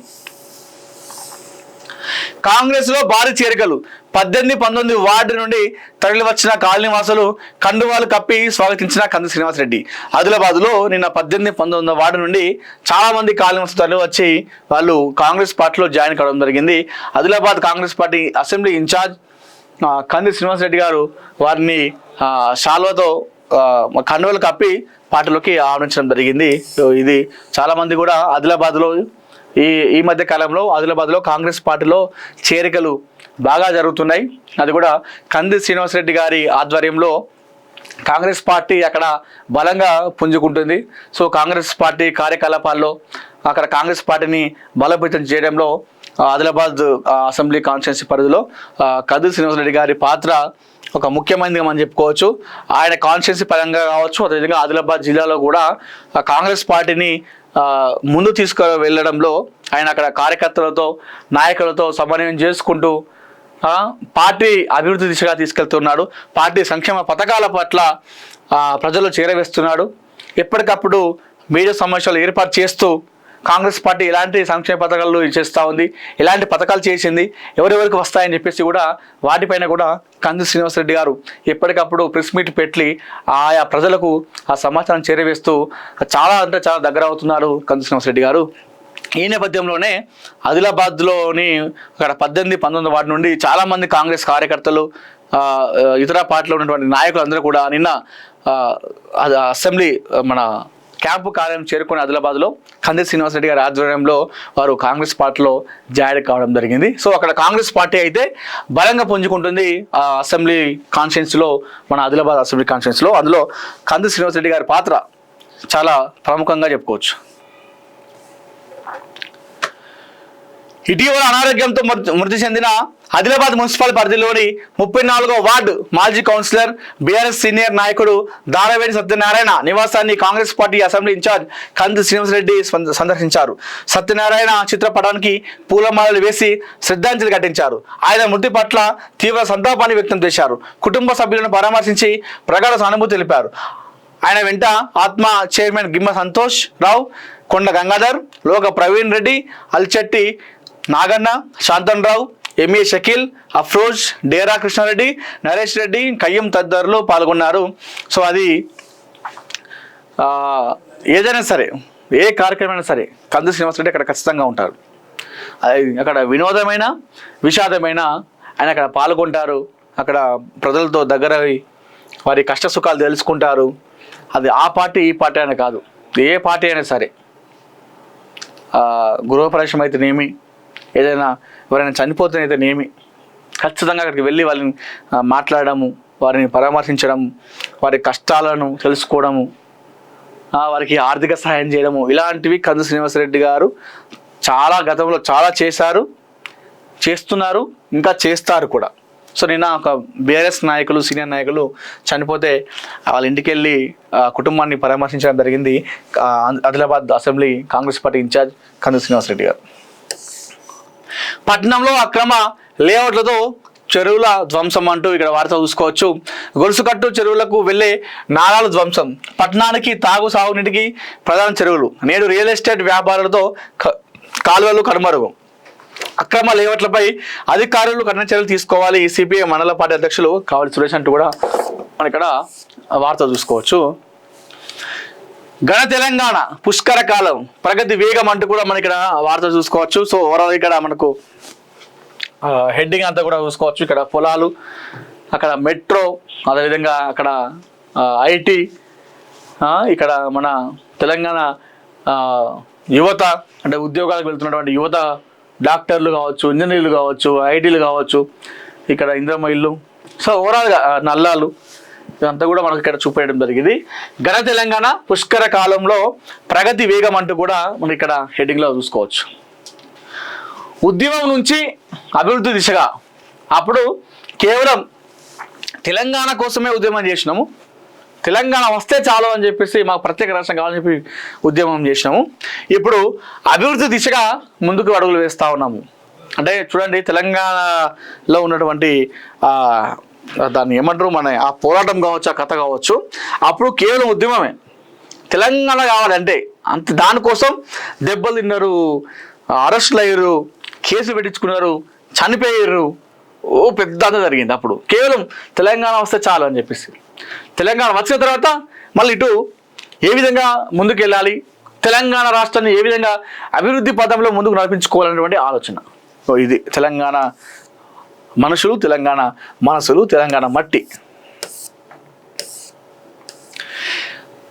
కాంగ్రెస్ లో భారీ చేరికలు. 18-19 వార్డు నుండి తరలి వచ్చిన కాలనీవాసులు కండువాలు కప్పి స్వాగతించిన కంది శ్రీనివాస్ రెడ్డి. ఆదిలాబాద్ లో నిన్న 18-19 వార్డు నుండి చాలా మంది కాలనీవాసులు తరలి వచ్చి వాళ్ళు కాంగ్రెస్ పార్టీలో జాయిన్ కావడం జరిగింది. Adilabad Congress party assembly incharge Kandi Srinivas Reddy గారు వారిని శాల్వతో కండువలు కప్పి పార్టీలోకి ఆహ్వానించడం జరిగింది. ఇది చాలా మంది కూడా ఆదిలాబాద్లో ఈ మధ్య కాలంలో ఆదిలాబాద్లో కాంగ్రెస్ పార్టీలో చేరికలు బాగా జరుగుతున్నాయి. అది కూడా కంది శ్రీనివాస్ రెడ్డి గారి ఆధ్వర్యంలో కాంగ్రెస్ పార్టీ అక్కడ బలంగా పుంజుకుంటుంది. సో కాంగ్రెస్ పార్టీ కార్యకలాపాల్లో అక్కడ కాంగ్రెస్ పార్టీని బలోపేతం చేయడంలో ఆదిలాబాద్ అసెంబ్లీ కాన్స్టిట్యున్సీ పరిధిలో కంది శ్రీనివాస్ రెడ్డి గారి పాత్ర ఒక ముఖ్యమైనదిగా మనం చెప్పుకోవచ్చు. ఆయన కాన్స్టిట్యున్సీ పరంగా కావచ్చు, అదేవిధంగా ఆదిలాబాద్ జిల్లాలో కూడా కాంగ్రెస్ పార్టీని ముందు తీసుకు వెళ్ళడంలో ఆయన అక్కడ కార్యకర్తలతో నాయకులతో సమన్వయం చేసుకుంటూ పార్టీ అభివృద్ధి దిశగా తీసుకెళ్తున్నాడు. పార్టీ సంక్షేమ పథకాల పట్ల ప్రజలు చేరవేస్తున్నాడు. ఎప్పటికప్పుడు మీడియా సమావేశాలు ఏర్పాటు చేస్తూ కాంగ్రెస్ పార్టీ ఎలాంటి సంక్షేమ పథకాలు చేస్తూ ఉంది, ఎలాంటి పథకాలు చేసింది, ఎవరెవరికి వస్తాయని చెప్పేసి కూడా వాటిపైన కూడా కంది శ్రీనివాస్ రెడ్డి గారు ఎప్పటికప్పుడు ప్రెస్ మీట్ పెట్టి ఆయా ప్రజలకు ఆ సమాచారం చేరవేస్తూ చాలా అంటే చాలా దగ్గర అవుతున్నారు కంది శ్రీనివాస్ రెడ్డి గారు. ఈ నేపథ్యంలోనే ఆదిలాబాద్లోని అక్కడ 18-19 వార్డు నుండి చాలామంది కాంగ్రెస్ కార్యకర్తలు ఇతర పార్టీలో ఉన్నటువంటి నాయకులు అందరూ కూడా నిన్న అసెంబ్లీ మన క్యాంపు కార్యాలయం చేరుకుని ఆదిలాబాద్లో కంది శ్రీనివాస్ రెడ్డి గారి ఆధ్వర్యంలో వారు కాంగ్రెస్ పార్టీలో జాయిన్ కావడం జరిగింది. సో అక్కడ కాంగ్రెస్ పార్టీ అయితే బలంగా పుంజుకుంటుంది ఆ అసెంబ్లీ కాన్స్టిట్యున్సీలో, మన ఆదిలాబాద్ అసెంబ్లీ కాన్స్టిట్యున్సీలో. అందులో కంది శ్రీనివాస్ రెడ్డి గారి పాత్ర చాలా ప్రముఖంగా చెప్పుకోవచ్చు. ఇటీవల అనారోగ్యంతో మృతి చెందిన ఆదిలాబాద్ మున్సిపల్ పరిధిలోని 34వ వార్డు మాజీ కౌన్సిలర్ బీఆర్ఎస్ సీనియర్ నాయకుడు దారవేడి సత్యనారాయణ నివాసాన్ని Congress party assembly incharge Kandi Srinivasa Reddy సందర్శించారు. సత్యనారాయణ చిత్రపటానికి పూలమాలలు వేసి శ్రద్ధాంజలి ఘటించారు. ఆయన మృతి పట్ల తీవ్ర సంతాపాన్ని వ్యక్తం చేశారు. కుటుంబ సభ్యులను పరామర్శించి ప్రగాఢ సానుభూతి తెలిపారు. ఆయన వెంట ఆత్మ చైర్మన్ గిమ్మ సంతోష్ రావు, కొండ గంగాధర్, లోక ప్రవీణ్ రెడ్డి, అల్చెట్టి నాగన్న, శాంతన్ రావు, ఎంఏ షకీల్, అఫ్రోజ్, డేరా కృష్ణారెడ్డి, నరేష్ రెడ్డి, కయ్యం తదితరులు పాల్గొన్నారు. సో అది ఏదైనా సరే, ఏ కార్యక్రమమైనా సరే కంది శ్రీనివాసరెడ్డి అక్కడ ఖచ్చితంగా ఉంటారు. అది అక్కడ వినోదమైన విషాదమైన ఆయన అక్కడ పాల్గొంటారు. అక్కడ ప్రజలతో దగ్గర వారి కష్ట సుఖాలు తెలుసుకుంటారు. అది ఆ పార్టీ ఈ పార్టీ అని కాదు, ఏ పార్టీ అయినా సరే. గృహప్రవేశం అయితేనేమి, ఏదైనా ఎవరైనా చనిపోతేనైతేనేమి ఖచ్చితంగా అక్కడికి వెళ్ళి వాళ్ళని మాట్లాడము, వారిని పరామర్శించడం, వారి కష్టాలను తెలుసుకోవడము, వారికి ఆర్థిక సహాయం చేయడము, ఇలాంటివి కంది శ్రీనివాసరెడ్డి గారు చాలా గతంలో చాలా చేశారు, చేస్తున్నారు, ఇంకా చేస్తారు కూడా. సో నిన్న ఒక బీఆర్ఎస్ నాయకులు, సీనియర్ నాయకులు చనిపోతే వాళ్ళ ఇంటికి వెళ్ళి కుటుంబాన్ని పరామర్శించడం జరిగింది Adilabad assembly Congress party incharge Kandi Srinivasa Reddy గారు. పట్టణంలో అక్రమ లేఅవుట్లతో చెరువుల ధ్వంసం అంటూ ఇక్కడ వార్త చూసుకోవచ్చు. గొలుసుకట్టు చెరువులకు వెళ్లే నాలాల ధ్వంసం, పట్టణానికి తాగు సాగునీటికి ప్రధాన చెరువులు, నేడు రియల్ ఎస్టేట్ వ్యాపారులతో కాలువలు కనుమరుగు. అక్రమ లేఅవుట్లపై అధికారులు కఠిన చర్యలు తీసుకోవాలి. సిపిఐ మండల పార్టీ అధ్యక్షులు కావలి సురేష్ అంటూ కూడా మన ఇక్కడ వార్త చూసుకోవచ్చు. ఘన తెలంగాణ పుష్కర కాలం ప్రగతి వేగం అంటూ కూడా మన ఇక్కడ వార్త చూసుకోవచ్చు. సో ఓవరాల్ ఇక్కడ మనకు హెడ్డింగ్ అంతా కూడా చూసుకోవచ్చు. ఇక్కడ పొలాలు, అక్కడ మెట్రో, అదేవిధంగా అక్కడ ఐటీ, ఇక్కడ మన తెలంగాణ యువత అంటే ఉద్యోగాలకు వెళ్తున్నటువంటి యువత, డాక్టర్లు కావచ్చు, ఇంజనీర్లు కావచ్చు, ఐటీలు కావచ్చు, ఇక్కడ ఇంద్రమ్మ ఇల్లు, సో ఓవరాల్గా నల్లాలు, ఇదంతా కూడా మనకు ఇక్కడ చూపేయడం జరిగింది. ఘన తెలంగాణ పుష్కర కాలంలో ప్రగతి వేగం అంటూ కూడా మనం ఇక్కడ హెడ్డింగ్లో చూసుకోవచ్చు. ఉద్యమం నుంచి అభివృద్ధి దిశగా, అప్పుడు కేవలం తెలంగాణ కోసమే ఉద్యమం చేసినాము, తెలంగాణ వస్తే చాలు అని చెప్పేసి మాకు ప్రత్యేక రాష్ట్రం కావాలని చెప్పి ఉద్యమం చేసినాము. ఇప్పుడు అభివృద్ధి దిశగా ముందుకు అడుగులు వేస్తూ ఉన్నాము. అంటే చూడండి, తెలంగాణలో ఉన్నటువంటి దాన్ని ఏమంటారు, మన ఆ పోరాటం కావచ్చు, ఆ కథ కావచ్చు, అప్పుడు కేవలం ఉద్యమమే. తెలంగాణ కావాలంటే అంత, దానికోసం దెబ్బలు తిన్నారు, అరెస్టులు అయ్యారు, కేసులు పెట్టించుకున్నారు, చనిపోయారు, ఓ పెద్ద అంతా జరిగింది. అప్పుడు కేవలం తెలంగాణ వస్తే చాలు అని చెప్పేసి, తెలంగాణ వచ్చిన తర్వాత మళ్ళీ ఇటు ఏ విధంగా ముందుకు వెళ్ళాలి, తెలంగాణ రాష్ట్రాన్ని ఏ విధంగా అభివృద్ధి పదంలో ముందుకు నడిపించుకోవాలనేటువంటి ఆలోచన. సో ఇది తెలంగాణ మనుషులు, తెలంగాణ మనసులు, తెలంగాణ మట్టి.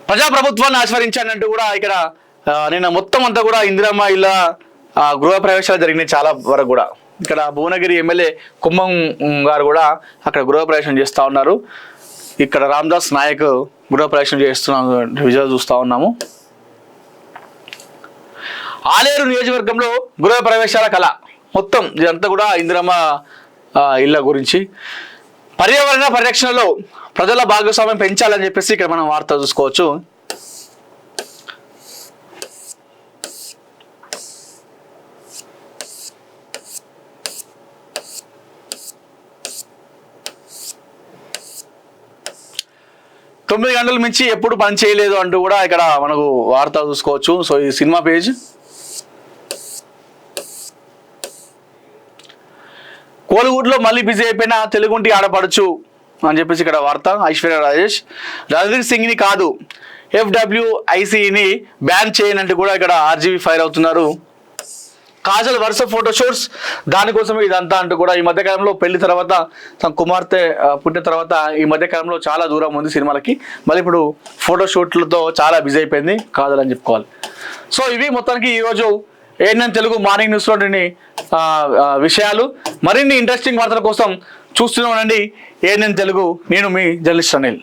ప్రజాప్రభుత్వాన్ని ఆస్వాదించానంటూ కూడా ఇక్కడ నిన్న మొత్తం అంతా కూడా ఇందిరమ్మ ఇళ్ళ గృహ ప్రవేశాలు జరిగినాయి చాలా వరకు కూడా. ఇక్కడ భువనగిరి ఎమ్మెల్యే కుమ్మం గారు కూడా అక్కడ గృహప్రవేశం చేస్తూ ఉన్నారు. ఇక్కడ రామదాస్ నాయక్ గృహప్రవేశం చేస్తున్న విజయాలు చూస్తూ ఉన్నాము. ఆలేరు నియోజకవర్గంలో గృహప్రవేశాల కళ, మొత్తం ఇదంతా కూడా ఇందిరమ్మ ఇళ్ళ గురించి. పర్యావరణ పరిరక్షణలో ప్రజల భాగస్వామ్యం పెంచాలని చెప్పేసి ఇక్కడ మనం వార్త చూసుకోవచ్చు. తొమ్మిది గంటల మించి ఎప్పుడు పని చేయలేదు అంటూ కూడా ఇక్కడ మనకు వార్త చూసుకోవచ్చు. సో ఈ సినిమా పేజ్. కోలివుడ్లో మళ్ళీ బిజీ అయిపోయిన తెలుగుంటి ఆడపడచ్చు అని చెప్పేసి ఇక్కడ వార్త. ఐశ్వర్య రాజేష్ రణధీర్ సింగ్ని కాదు FWICని బ్యాన్ చేయనంటూ కూడా ఇక్కడ RGB ఫైర్ అవుతున్నారు. కాజల్ వరుస ఫోటోషూట్స్, దానికోసమే ఇదంతా అంటూ కూడా ఈ మధ్యకాలంలో పెళ్లి తర్వాత తన కుమార్తె పుట్టిన తర్వాత ఈ మధ్యకాలంలో చాలా దూరం ఉంది సినిమాలకి. మళ్ళీ ఇప్పుడు ఫోటోషూట్లతో చాలా బిజీ అయిపోయింది కాజల్ అని చెప్పుకోవాలి. సో ఇవి మొత్తానికి ఈరోజు ANN తెలుగు మార్నింగ్ న్యూస్లోని విషయాలు. మరిన్ని ఇంట్రెస్టింగ్ వార్తల కోసం చూస్తూనే ఉండండి ANN తెలుగు. నేను మీ జర్నలిస్ట్ అనిల్.